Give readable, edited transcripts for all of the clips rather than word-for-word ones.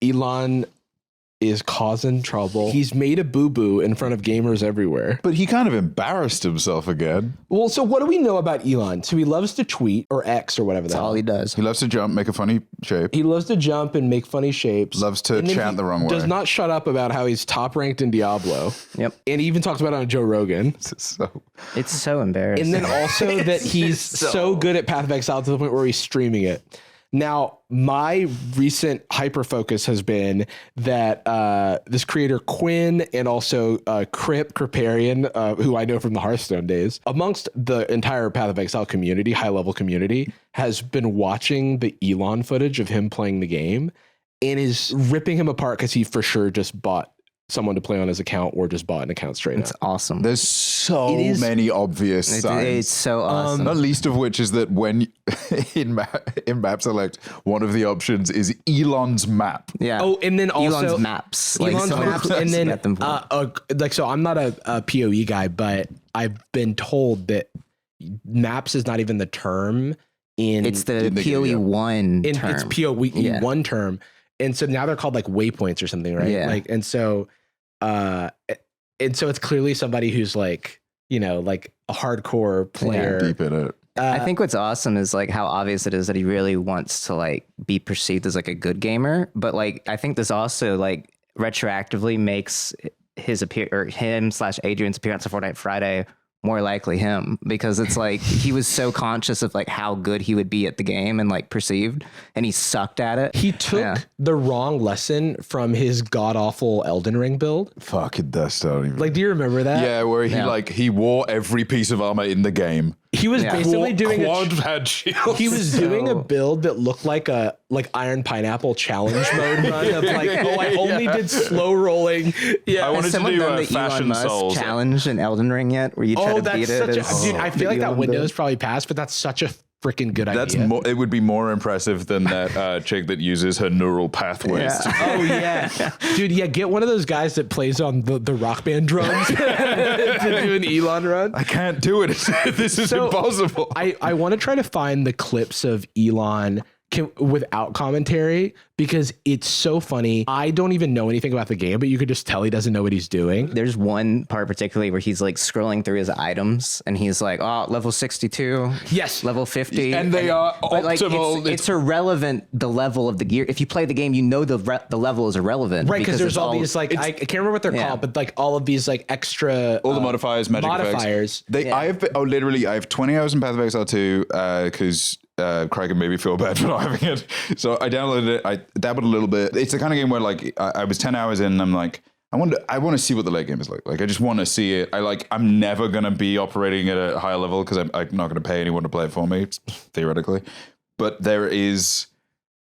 Elon is causing trouble. He's made a boo-boo in front of gamers everywhere. But he kind of embarrassed himself again. Well, so what do we know about Elon? So he loves to tweet, or X or whatever. That's all he does. He loves to jump, make a funny shape. He loves to jump and make funny shapes. Loves to chant the wrong way. Does not shut up about how he's top ranked in Diablo. Yep. And he even talks about it on Joe Rogan. It's so embarrassing. And then also that he's so good at Path of Exile to the point where he's streaming it. Now, my recent hyper focus has been that this creator Quinn and also Kriparian, who I know from the Hearthstone days, amongst the entire Path of Exile community, high level community, has been watching the Elon footage of him playing the game and is ripping him apart because he for sure just bought someone to play on his account or just bought an account straight up. It's awesome. There's so many obvious signs. It's so awesome. Not least of which is that when in map select, one of the options is Elon's map. Yeah. Oh, and then also Elon's maps. Elon's maps, and then them so I'm not a PoE guy, but I've been told that maps is not even the term it's the PoE one term. It's PoE one term. And so now they're called like waypoints or something, right? Yeah. Like, and so it's clearly somebody who's like, you know, like a hardcore player. Deep in it. I think what's awesome is like how obvious it is that he really wants to like be perceived as like a good gamer. But like, I think this also like retroactively makes him/Adrian's appearance on Fortnite Friday more likely him, because it's like he was so conscious of like how good he would be at the game and like perceived, and he sucked at it. He took the wrong lesson from his god awful Elden Ring build. Fucking dust. Like, do you remember that? Yeah, where he wore every piece of armor in the game. He was basically doing quad had shields. He was doing a build that looked like a Iron Pineapple challenge mode run of like, I only did slow rolling. Yeah, I wanted to do a the fashion Elon Musk souls challenge in Elden Ring yet, where you try to beat it. Dude, I feel like that window's probably passed, but that's such a freaking good idea. It would be more impressive than that chick that uses her neural pathways. Yeah. Oh yeah, dude. Yeah, get one of those guys that plays on the rock band drums to do an Elon run. I can't do it. This is impossible. I want to try to find the clips of Elon without commentary, because it's so funny. I don't even know anything about the game, but you could just tell he doesn't know what he's doing. There's one part particularly where he's like scrolling through his items and he's like, oh, level 62. Yes. Level 50. And they are optimal. Like, it's irrelevant, the level of the gear. If you play the game, you know the level is irrelevant. Right, because there's all these like, I can't remember what they're called, but like all of these like extra... all the modifiers, magic modifiers. Effects. I have 20 hours in Path of Exile 2 because... Craig made me feel bad for not having it. So I downloaded it. I dabbled a little bit. It's the kind of game where like I was 10 hours in and I'm like, I want to see what the late game is like. Like I just want to see it. I'm never going to be operating at a higher level because I'm not going to pay anyone to play it for me, theoretically. But there is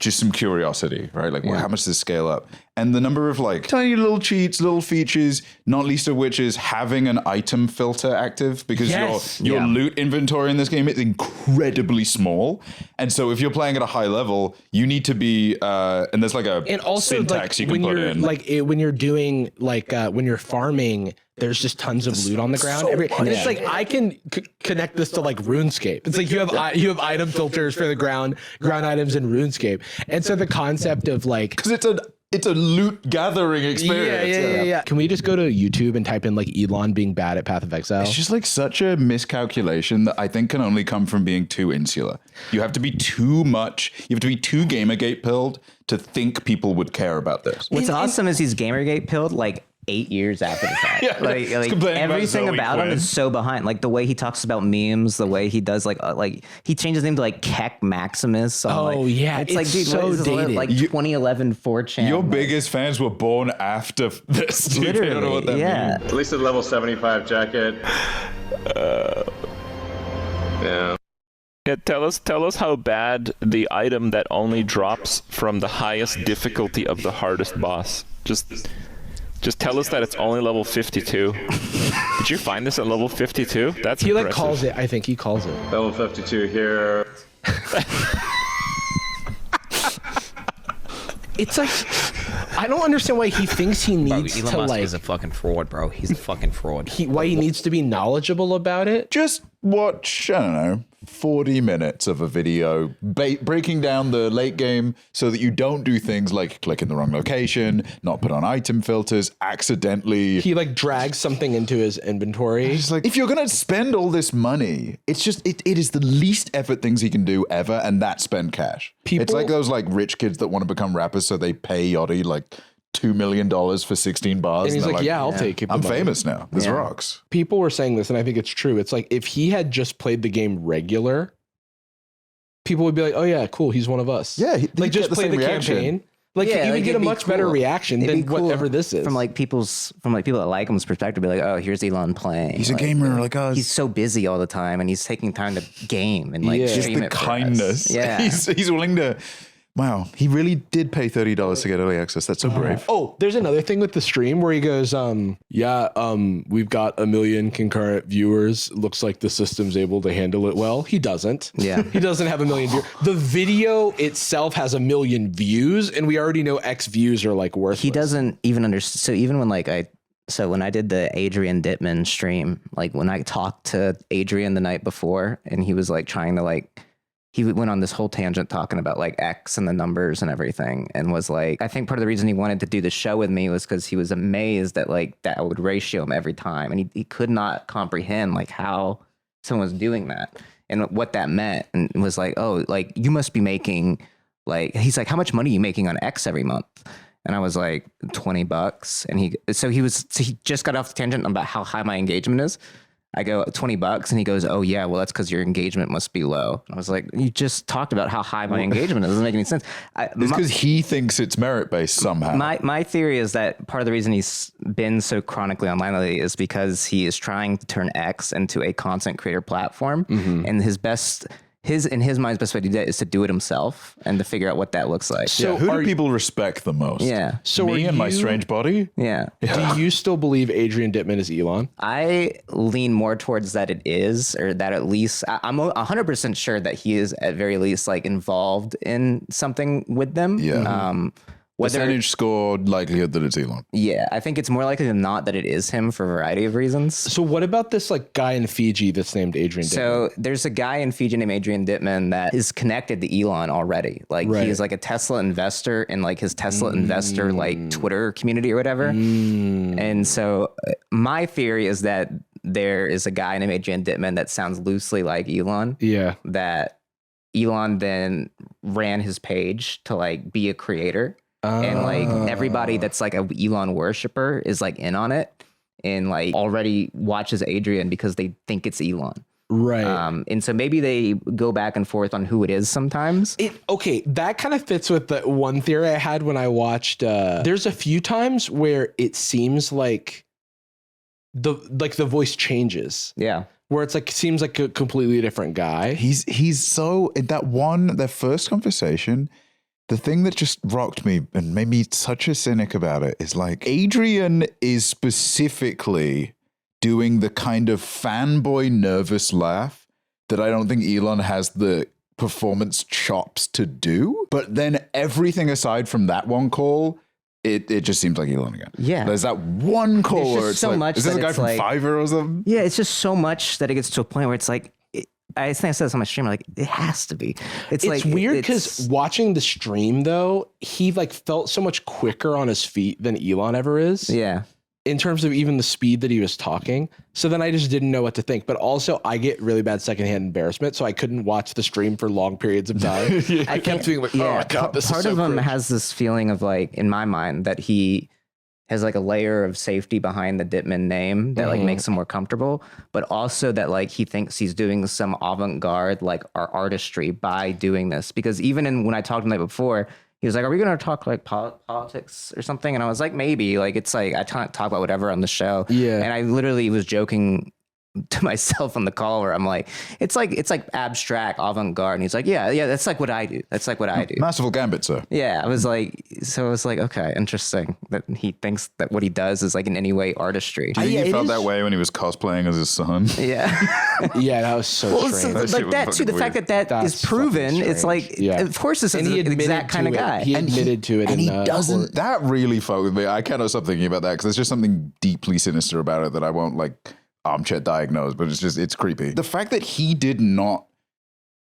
just some curiosity, right? Like, how much does this scale up? And the number of like tiny little cheats, little features, not least of which is having an item filter active, because your loot inventory in this game is incredibly small. And so if you're playing at a high level, you need to be, and there's like a syntax you can put in. When you're doing like, when you're farming, there's just tons of loot on the ground. And it's like, I can connect this to like RuneScape. It's like you have item filters for the ground items in RuneScape. And so the concept of like, because it's a loot gathering experience. Yeah. Can we just go to YouTube and type in like Elon being bad at Path of Exile? It's just like such a miscalculation that I think can only come from being too insular. You have to be too much. You have to be too Gamergate pilled to think people would care about this. What's awesome is he's Gamergate pilled like 8 years after the fact. Like everything about him is so behind. Like the way he talks about memes, the way he does like he changes his name to like Keck Maximus. It's like, dude, so dated. Like 2011 4chan. Your biggest fans were born after this. Dude. Literally, I don't know what that means. At least a level 75 jacket. Yeah. Yeah, tell us how bad the item that only drops from the highest difficulty of the hardest boss. Just tell us that it's only level 52. Did you find this at level 52? That's he impressive. like calls it. I think he calls it level 52 here. It's like, I don't understand why he thinks he needs Elon to Musk like. is a fucking fraud, bro. He's a fucking fraud. Why he needs to be knowledgeable about it? Just watch, I don't know, 40 minutes of a video breaking down the late game so that you don't do things like click in the wrong location, not put on item filters, accidentally. He like drags something into his inventory. It's like, if you're going to spend all this money, it's just, it is the least effort things he can do ever, and that's spend cash. It's like those like rich kids that want to become rappers, so they pay Yachty like $2 million for 16 bars. And he's like, yeah, I'll take it. I'm famous now. This rocks. People were saying this, and I think it's true. It's like, if he had just played the game regular, people would be like, oh yeah, cool, he's one of us. Yeah. Like, just play the campaign. Like, you would get a much better reaction than whatever this is. From people that like him's perspective, be like, oh, here's Elon playing. He's a gamer like us. He's so busy all the time, and he's taking time to game and like stream it. Kindness. Yeah. He's willing to. Wow, he really did pay $30 to get early access. That's so brave. Oh, there's another thing with the stream where he goes, we've got 1 million concurrent viewers. Looks like the system's able to handle it well. He doesn't. Yeah. He doesn't have 1 million viewers. The video itself has 1 million views, and we already know X views are like worthless. He doesn't even understand. So even when when I did the Adrien Diman stream, like when I talked to Adrien the night before, and he was like trying to like, he went on this whole tangent talking about like X and the numbers and everything, and was like, I think part of the reason he wanted to do the show with me was because he was amazed that like that would ratio him every time, and he could not comprehend like how someone was doing that and what that meant, and was like, oh, like you must be making like, he's like, how much money are you making on X every month? And I was like, $20. And he just got off the tangent about how high my engagement is. I go, $20, and he goes, oh yeah, well that's because your engagement must be low. I was like, you just talked about how high my engagement is. It doesn't make any sense. It's because he thinks it's merit based somehow. My theory is that part of the reason he's been so chronically online lately is because he is trying to turn X into a content creator platform, and in his mind, best way to do that is to do it himself and to figure out what that looks like. So who do people respect the most? Yeah. So me and my strange body? Yeah. Do you still believe Adrien Diman is Elon? I lean more towards that it is, or that at least I'm 100% sure that he is at very least like involved in something with them. Yeah. Percentage score likelihood that it's Elon. Yeah, I think it's more likely than not that it is him for a variety of reasons. So what about this like guy in Fiji that's named Adrien Diman? So there's a guy in Fiji named Adrien Diman that is connected to Elon already. Like he is like a Tesla investor in like his Tesla investor like Twitter community or whatever. And so my theory is that there is a guy named Adrien Diman that sounds loosely like Elon. Yeah. That Elon then ran his page to like be a creator. And like everybody that's like a Elon worshiper is like in on it and like already watches Adrien because they think it's Elon. Right. And so maybe they go back and forth on who it is sometimes. Okay, that kind of fits with the one theory I had when I watched. There's a few times where it seems like the voice changes. Yeah. Where it's like seems like a completely different guy. He's so in their first conversation. The thing that just rocked me and made me such a cynic about it is like Adrien is specifically doing the kind of fanboy nervous laugh that I don't think Elon has the performance chops to do. But then everything aside from that one call, it just seems like Elon again. Yeah. There's that one call where it's so like, much is this a guy from like, Fiverr or something? Yeah, it's just so much that it gets to a point where it's like, I think I said this on my stream, like, it has to be. It's like, weird because watching the stream, though, he like felt so much quicker on his feet than Elon ever is. Yeah. In terms of even the speed that he was talking. So then I just didn't know what to think. But also, I get really bad secondhand embarrassment, so I couldn't watch the stream for long periods of time. I kept being like, oh my God, this is so part of him cringe. has this feeling of like, in my mind, that he has like a layer of safety behind the Diman name that like makes him more comfortable, but also that like he thinks he's doing some avant-garde like artistry by doing this. Because even when I talked to him the night before, he was like, are we going to talk like politics or something? And I was like, maybe. Like, it's like, I talk about whatever on the show. Yeah. And I literally was joking to myself on the call where I'm like, it's like abstract avant-garde. And he's like, yeah, that's like what I do. That's like what I do. Masterful gambit, sir. Yeah, I was like, okay, interesting that he thinks that what he does is like in any way artistry. Do you think he felt that way when he was cosplaying as his son? Yeah. Yeah, that was so strange. Like that too. The fact that That's is proven, it's like, of course, this is the exact kind of guy. He admitted to it. And he doesn't. That really fucked with me. I cannot stop thinking about that because there's just something deeply sinister about it that I won't like armchair diagnose, but it's creepy. The fact that he did not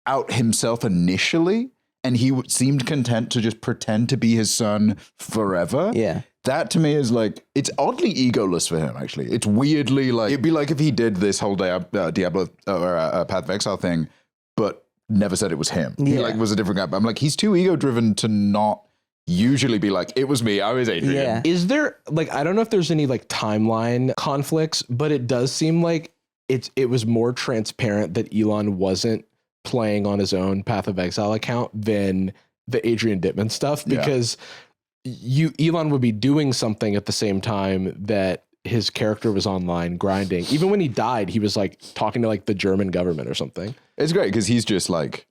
out himself initially, and he seemed content to just pretend to be his son forever. Yeah. That to me is like, it's oddly egoless for him, actually. It's weirdly like, it'd be like if he did this whole Diablo or Path of Exile thing, but never said it was him. He like was a different guy. But I'm like, he's too ego driven to not usually be like, it was me, I was Adrien. Yeah. Is there, like, I don't know if there's any like timeline conflicts, but it does seem like it was more transparent that Elon wasn't playing on his own Path of Exile account than the Adrien Diman stuff, because Elon would be doing something at the same time that his character was online grinding. Even when he died, he was like talking to like the German government or something. It's great because he's just like,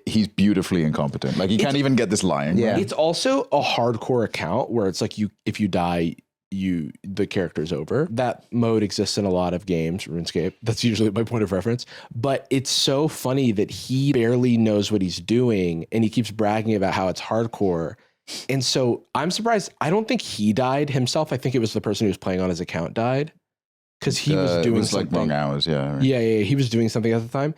he's beautifully incompetent. Like he can't even get this lying. Yeah. It's also a hardcore account where it's like if you die, the character's over. That mode exists in a lot of games, RuneScape. That's usually my point of reference. But it's so funny that he barely knows what he's doing and he keeps bragging about how it's hardcore. And so I'm surprised. I don't think he died himself. I think it was the person who was playing on his account died because he was doing it was something. like long hours. Yeah. Right. Yeah. He was doing something at the time.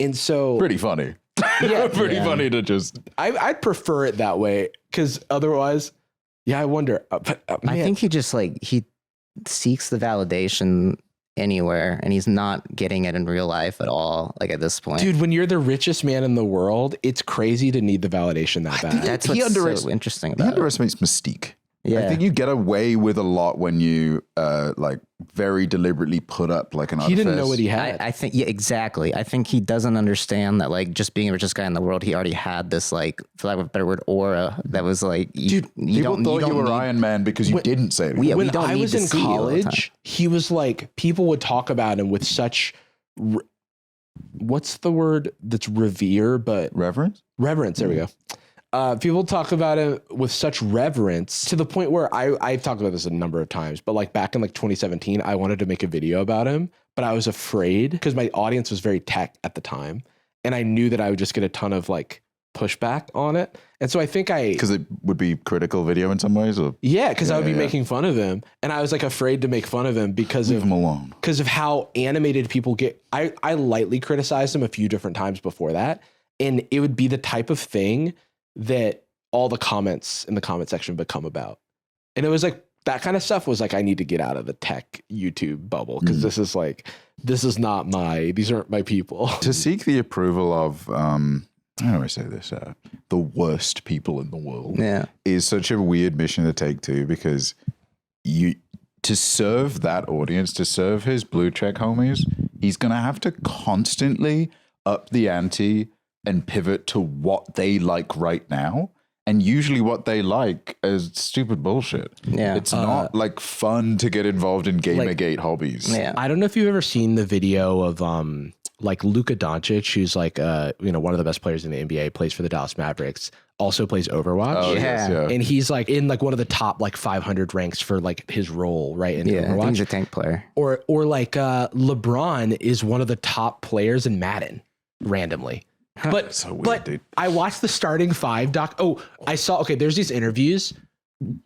And so Pretty funny. Yeah. Pretty funny to just. I'd prefer it that way because otherwise, I wonder. I think he just like, he seeks the validation anywhere and he's not getting it in real life at all. Like at this point, dude, when you're the richest man in the world, it's crazy to need the validation that bad. that's what's so interesting about He it. underestimates mystique. Yeah. I think you get away with a lot when you like very deliberately put up like an He artifice. didn't know what he had. I think, yeah, exactly. I think he doesn't understand that, like, just being the richest guy in the world, he already had this, like, for lack of a better word, aura that was like, Dude, People thought you were Iron Man because you didn't say it. We when don't I need was to in see you all the time. college, he was like, people would talk about him with such, what's the word that's revere, but Reverence? reverence. There we go. People talk about it with such reverence to the point where I've talked about this a number of times, but like back in like 2017, I wanted to make a video about him, but I was afraid because my audience was very tech at the time. And I knew that I would just get a ton of like pushback on it. And so I think Because it would be critical video in some ways? Or because I would be making fun of him. And I was like afraid to make fun of him because leave him alone. Because of how animated people get. I lightly criticized him a few different times before that. And it would be the type of thing that all the comments in the comment section become about. And it was like, that kind of stuff was like, I need to get out of the tech YouTube bubble because these aren't my people. To seek the approval of, how do I say this? The worst people in the world is such a weird mission to take too, because to serve that audience, to serve his blue check homies, he's going to have to constantly up the ante and pivot to what they like right now. And usually what they like is stupid bullshit. Yeah. It's not like fun to get involved in Gamergate hobbies. Yeah. I don't know if you've ever seen the video of like Luka Doncic, who's like one of the best players in the NBA, plays for the Dallas Mavericks, also plays Overwatch. Oh, yes, yeah. And he's like in like one of the top like 500 ranks for like his role, right? In I think Overwatch. he's a tank player. Or like LeBron is one of the top players in Madden randomly. But So weird, dude. I watched the starting five doc. Oh, I saw. Okay, there's these interviews.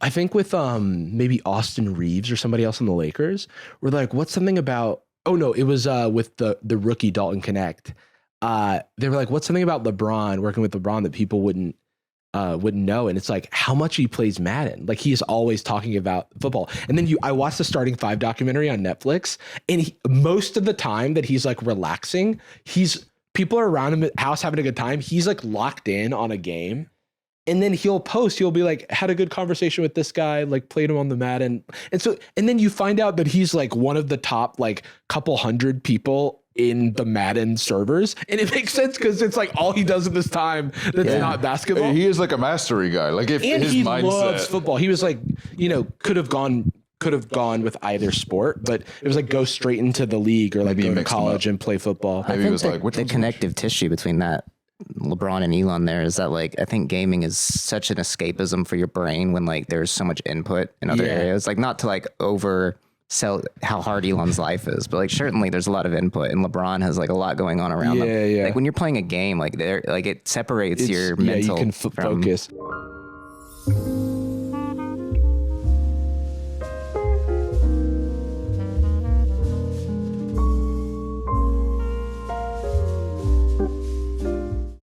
I think with maybe Austin Reeves or somebody else in the Lakers. Where they're like, what's something about? Oh no, it was with the rookie Dalton Connect. They were like, what's something about LeBron, working with LeBron, that people wouldn't know? And it's like how much he plays Madden. Like he is always talking about football. And then I watched the starting five documentary on Netflix, and most of the time that he's like relaxing, people are around him at the house having a good time. He's like locked in on a game. And then he'll be like, had a good conversation with this guy, like played him on the Madden. And then you find out that he's like one of the top like couple hundred people in the Madden servers. And it makes sense because it's like all he does at this time that's not basketball. He is like a mastery guy. Like if And his he mindset loves football. He was like, could have gone with either sport, but it was like go straight into the league or like Maybe go to mix them college up. and play football. Maybe it was like, which the one's connective tissue between that LeBron and Elon there is that, like, I think gaming is such an escapism for your brain when like there's so much input in other areas. Like, not to like oversell how hard Elon's life is, but like certainly there's a lot of input, and LeBron has like a lot going on around him. Yeah. Like when you're playing a game, like it separates your you mental can from focus.